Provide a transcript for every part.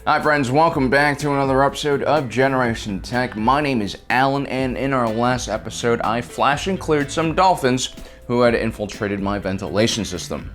Hi friends, welcome back to another episode of Generation Tech. My name is Alan, and in our last episode, I flash and cleared some dolphins who had infiltrated my ventilation system.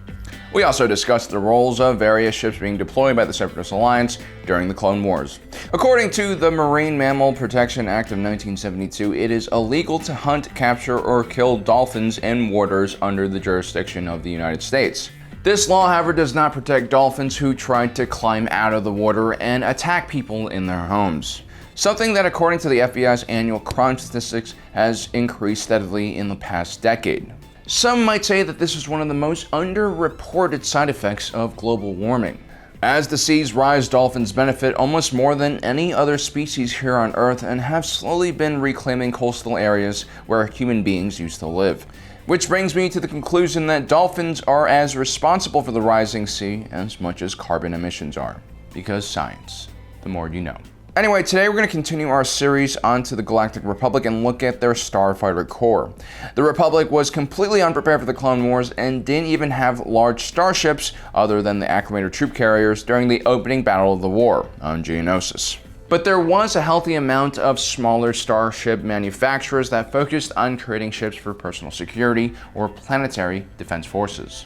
We also discussed the roles of various ships being deployed by the Separatist Alliance during the Clone Wars. According to the Marine Mammal Protection Act of 1972, it is illegal to hunt, capture, or kill dolphins in waters under the jurisdiction of the United States. This law, however, does not protect dolphins who tried to climb out of the water and attack people in their homes. Something that, according to the FBI's annual crime statistics, has increased steadily in the past decade. Some might say that this is one of the most underreported side effects of global warming. As the seas rise, dolphins benefit almost more than any other species here on Earth and have slowly been reclaiming coastal areas where human beings used to live. Which brings me to the conclusion that dolphins are as responsible for the rising sea as much as carbon emissions are. Because science, the more you know. Anyway, today we're going to continue our series onto the Galactic Republic and look at their starfighter corps. The Republic was completely unprepared for the Clone Wars and didn't even have large starships other than the Acclimator troop carriers during the opening battle of the war on Geonosis. But there was a healthy amount of smaller starship manufacturers that focused on creating ships for personal security or planetary defense forces.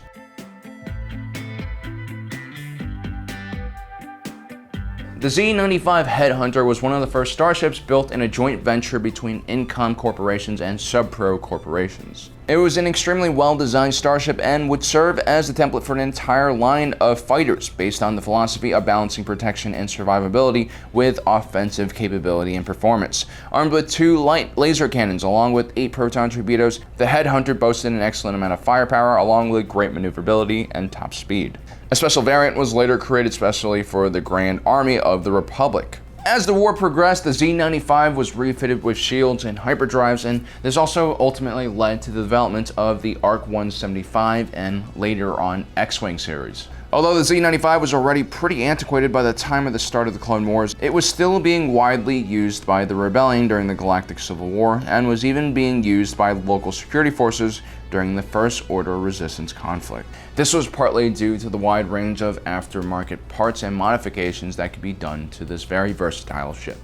The Z-95 Headhunter was one of the first starships built in a joint venture between Incom Corporations and Subpro Corporations. It was an extremely well-designed starship and would serve as the template for an entire line of fighters based on the philosophy of balancing protection and survivability with offensive capability and performance. Armed with 2 light laser cannons along with 8 proton torpedoes, the Headhunter boasted an excellent amount of firepower along with great maneuverability and top speed. A special variant was later created specially for the Grand Army of the Republic. As the war progressed, the Z-95 was refitted with shields and hyperdrives, and this also ultimately led to the development of the ARC-175 and later on X-Wing series. Although the Z-95 was already pretty antiquated by the time of the start of the Clone Wars, it was still being widely used by the Rebellion during the Galactic Civil War, and was even being used by local security forces during the First Order Resistance conflict. This was partly due to the wide range of aftermarket parts and modifications that could be done to this very versatile ship.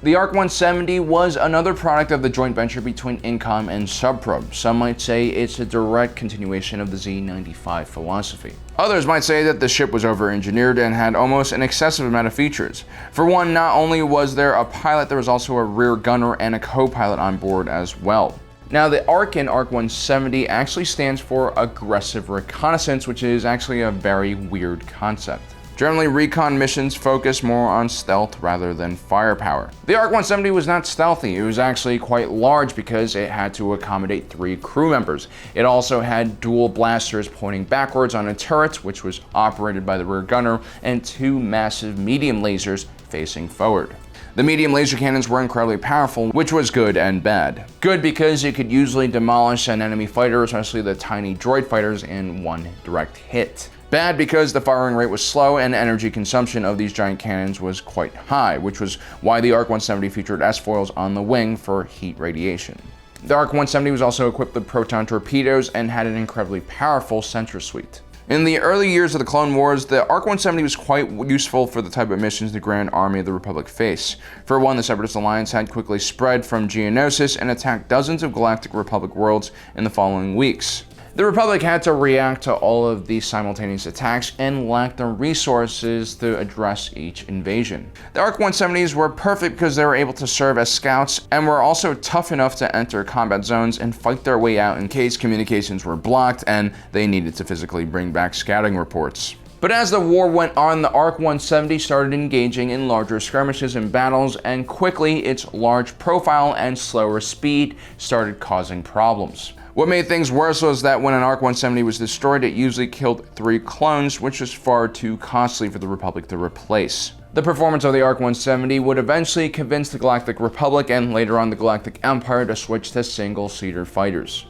The ARC-170 was another product of the joint venture between Incom and Subpro. Some might say it's a direct continuation of the Z-95 philosophy. Others might say that the ship was over-engineered and had almost an excessive amount of features. For one, not only was there a pilot, there was also a rear gunner and a co-pilot on board as well. Now, the ARC in ARC-170 actually stands for Aggressive Reconnaissance, which is actually a very weird concept. Generally, recon missions focus more on stealth rather than firepower. The ARC-170 was not stealthy, it was actually quite large because it had to accommodate 3 crew members. It also had dual blasters pointing backwards on a turret, which was operated by the rear gunner, and 2 massive medium lasers facing forward. The medium laser cannons were incredibly powerful, which was good and bad. Good because it could usually demolish an enemy fighter, especially the tiny droid fighters, in one direct hit. Bad because the firing rate was slow and energy consumption of these giant cannons was quite high, which was why the ARC-170 featured S-foils on the wing for heat radiation. The ARC-170 was also equipped with proton torpedoes and had an incredibly powerful sensor suite. In the early years of the Clone Wars, the ARC-170 was quite useful for the type of missions the Grand Army of the Republic faced. For one, the Separatist Alliance had quickly spread from Geonosis and attacked dozens of Galactic Republic worlds in the following weeks. The Republic had to react to all of these simultaneous attacks and lacked the resources to address each invasion. The ARC-170s were perfect because they were able to serve as scouts and were also tough enough to enter combat zones and fight their way out in case communications were blocked and they needed to physically bring back scouting reports. But as the war went on, the ARC-170 started engaging in larger skirmishes and battles, and quickly its large profile and slower speed started causing problems. What made things worse was that when an ARC-170 was destroyed, it usually killed 3 clones, which was far too costly for the Republic to replace. The performance of the ARC-170 would eventually convince the Galactic Republic and later on the Galactic Empire to switch to single-seater fighters.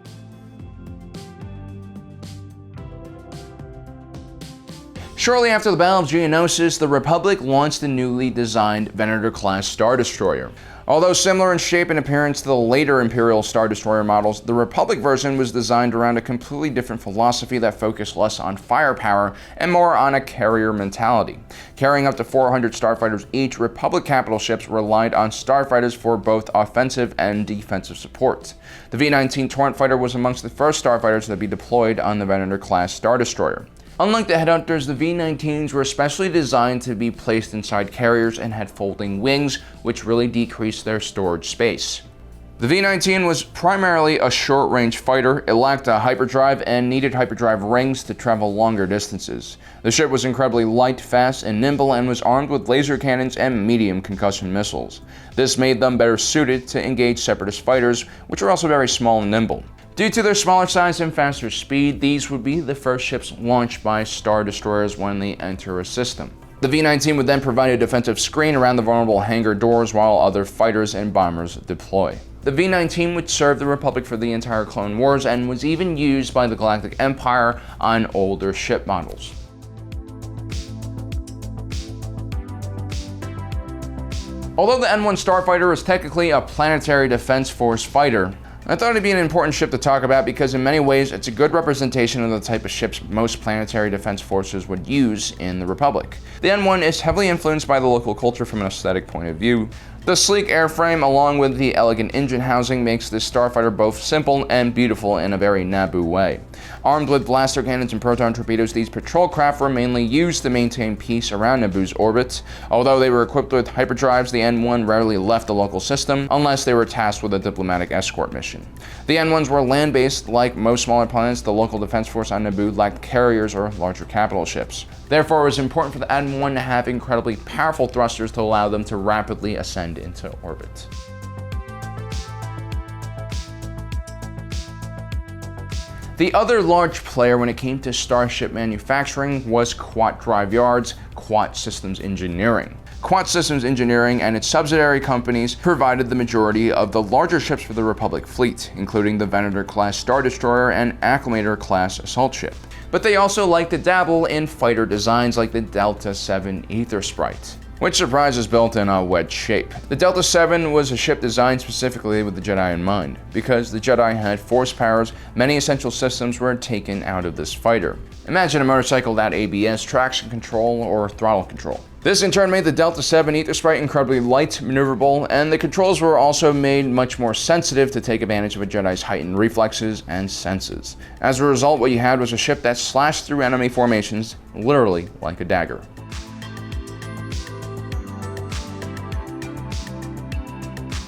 Shortly after the Battle of Geonosis, the Republic launched the newly designed Venator-class Star Destroyer. Although similar in shape and appearance to the later Imperial Star Destroyer models, the Republic version was designed around a completely different philosophy that focused less on firepower and more on a carrier mentality. Carrying up to 400 starfighters each, Republic capital ships relied on starfighters for both offensive and defensive support. The V-19 Torrent fighter was amongst the first starfighters to be deployed on the Venator-class Star Destroyer. Unlike the Headhunters, the V-19s were specially designed to be placed inside carriers and had folding wings, which really decreased their storage space. The V-19 was primarily a short-range fighter. It lacked a hyperdrive and needed hyperdrive rings to travel longer distances. The ship was incredibly light, fast, and nimble, and was armed with laser cannons and medium concussion missiles. This made them better suited to engage Separatist fighters, which were also very small and nimble. Due to their smaller size and faster speed, these would be the first ships launched by Star Destroyers when they enter a system. The V-19 would then provide a defensive screen around the vulnerable hangar doors while other fighters and bombers deploy. The V-19 would serve the Republic for the entire Clone Wars and was even used by the Galactic Empire on older ship models. Although the N-1 Starfighter is technically a planetary defense force fighter, I thought it'd be an important ship to talk about because in many ways it's a good representation of the type of ships most planetary defense forces would use in the Republic. The N-1 is heavily influenced by the local culture from an aesthetic point of view. The sleek airframe along with the elegant engine housing makes this starfighter both simple and beautiful in a very Naboo way. Armed with blaster cannons and proton torpedoes, these patrol craft were mainly used to maintain peace around Naboo's orbit. Although they were equipped with hyperdrives, the N-1 rarely left the local system unless they were tasked with a diplomatic escort mission. The N-1s were land-based. Like most smaller planets, the local defense force on Naboo lacked carriers or larger capital ships. Therefore, it was important for the N-1 to have incredibly powerful thrusters to allow them to rapidly ascend into orbit. The other large player when it came to starship manufacturing was Quat Drive Yard's Quat Systems Engineering. Quat Systems Engineering and its subsidiary companies provided the majority of the larger ships for the Republic fleet, including the Venator-class Star Destroyer and Acclamator-class assault ship. But they also liked to dabble in fighter designs like the Delta VII Aethersprite, which surprise is built in a wedge shape. The Delta VII was a ship designed specifically with the Jedi in mind. Because the Jedi had force powers, many essential systems were taken out of this fighter. Imagine a motorcycle without ABS, traction control, or throttle control. This in turn made the Delta VII Aethersprite incredibly light, maneuverable, and the controls were also made much more sensitive to take advantage of a Jedi's heightened reflexes and senses. As a result, what you had was a ship that slashed through enemy formations literally like a dagger.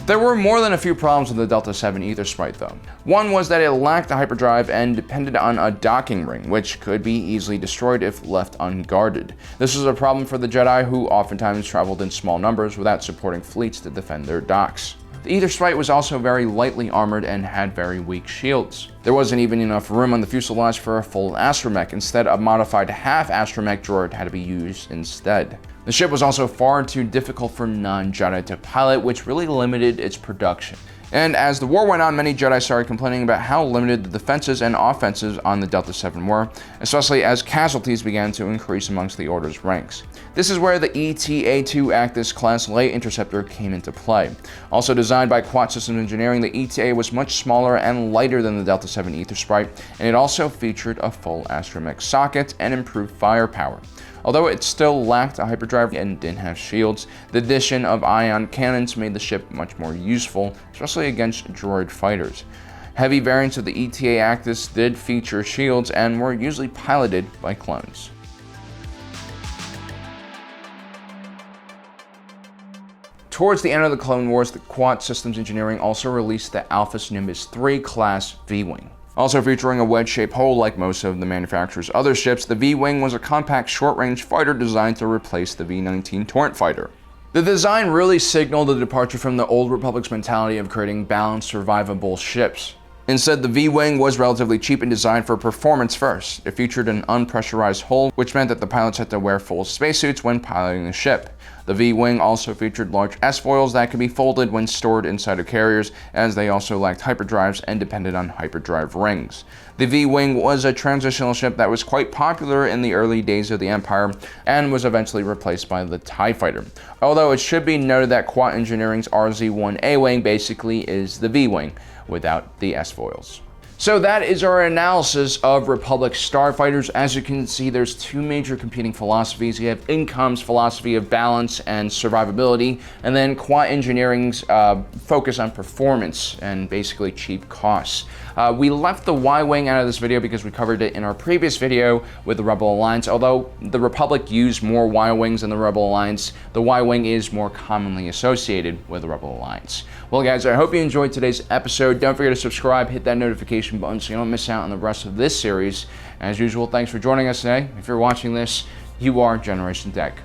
There were more than a few problems with the Delta VII Aethersprite though. One was that it lacked a hyperdrive and depended on a docking ring, which could be easily destroyed if left unguarded. This was a problem for the Jedi, who oftentimes traveled in small numbers without supporting fleets to defend their docks. The Aethersprite was also very lightly armored and had very weak shields. There wasn't even enough room on the fuselage for a full astromech. Instead, a modified half astromech droid had to be used instead. The ship was also far too difficult for non-Jedi to pilot, which really limited its production. And as the war went on, many Jedi started complaining about how limited the defenses and offenses on the Delta VII were, especially as casualties began to increase amongst the Order's ranks. This is where the ETA-2 Actis-class Light Interceptor came into play. Also designed by Quat Systems Engineering, the ETA was much smaller and lighter than the Delta VII Aethersprite, and it also featured a full astromech socket and improved firepower. Although it still lacked a hyperdrive and didn't have shields, the addition of ion cannons made the ship much more useful, especially against droid fighters. Heavy variants of the ETA Actis did feature shields and were usually piloted by clones. Towards the end of the Clone Wars, the Quat Systems Engineering also released the Alphas Nimbus III class V-Wing. Also featuring a wedge-shaped hull like most of the manufacturer's other ships, the V-Wing was a compact short-range fighter designed to replace the V-19 Torrent fighter. The design really signaled a departure from the old Republic's mentality of creating balanced, survivable ships. Instead, the V-Wing was relatively cheap and designed for performance first. It featured an unpressurized hull, which meant that the pilots had to wear full spacesuits when piloting the ship. The V-Wing also featured large S-foils that could be folded when stored inside of carriers, as they also lacked hyperdrives and depended on hyperdrive rings. The V-Wing was a transitional ship that was quite popular in the early days of the Empire and was eventually replaced by the TIE Fighter. Although it should be noted that Quat Engineering's RZ-1A Wing basically is the V-Wing without the S-foils. So that is our analysis of Republic starfighters. As you can see, there's two major competing philosophies. You have Incom's philosophy of balance and survivability, and then Quat Engineering's focus on performance and basically cheap costs. We left the Y-Wing out of this video because we covered it in our previous video with the Rebel Alliance. Although the Republic used more Y-Wings than the Rebel Alliance, the Y-Wing is more commonly associated with the Rebel Alliance. Well guys, I hope you enjoyed today's episode. Don't forget to subscribe, hit that notification button so you don't miss out on the rest of this series. As usual, thanks for joining us today. If you're watching this, you are Generation Tech.